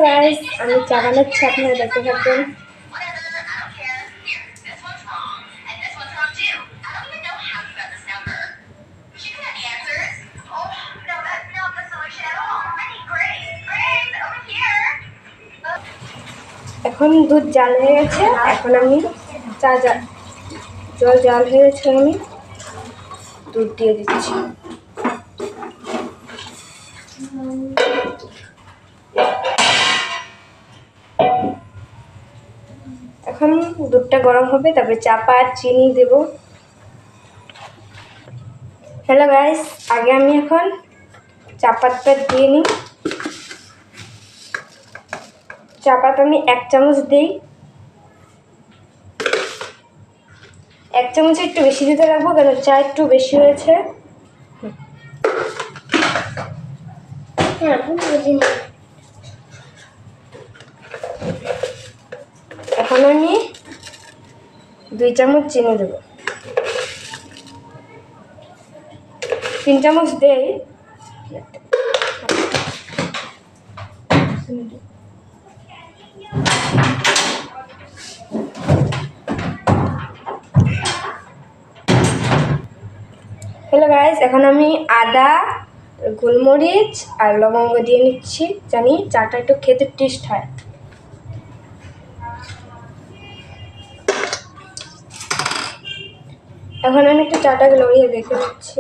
Guys, আমি চা বানাচ্ছি, আপনারা দেখতে থাকবেন। এখন দুধ জাল হয়ে গেছে, এখন আমি জল জাল হয়ে গেছে, আমি দুধ দিয়ে দিচ্ছি। এখন দুধটা গরম হবে, তারপরে চাপা আর চিনি দেব। হ্যালো গাইস, আগে আমি এখন চাপাতটা দিয়ে নিই। চাপাত আমি 1 চামচ দিই। 1 চামচে একটু বেশি দিতে রাখবো, কেন চা একটু বেশি হয়েছে। এখন আমি 2 চামচ চিনি দেব। 3 চামচ দেই। হ্যালো গাইস, এখন আমি আদা, গোলমরিচ আর লবঙ্গ দিয়ে নিচ্ছি, জানি চাটা একটু খেতে টেস্ট হয়। এখন আমি একটু চাটাকে লড়িয়ে দেখে নিচ্ছি।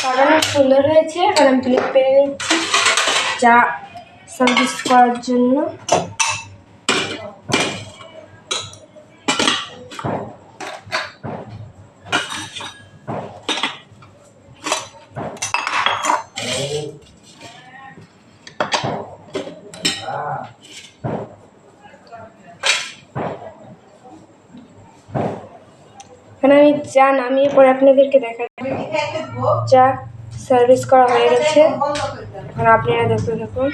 চাটা অনেক সুন্দর হয়েছে। এখন আমি প্লেট পেরে নিচ্ছি চা সার্ভিস করার জন্য। এখানে আমি চা নামিয়ে পরে আপনাদেরকে দেখাচ্ছি। চা সার্ভিস করা হয়ে গেছে, এখন আপনারা দেখতে থাকুন।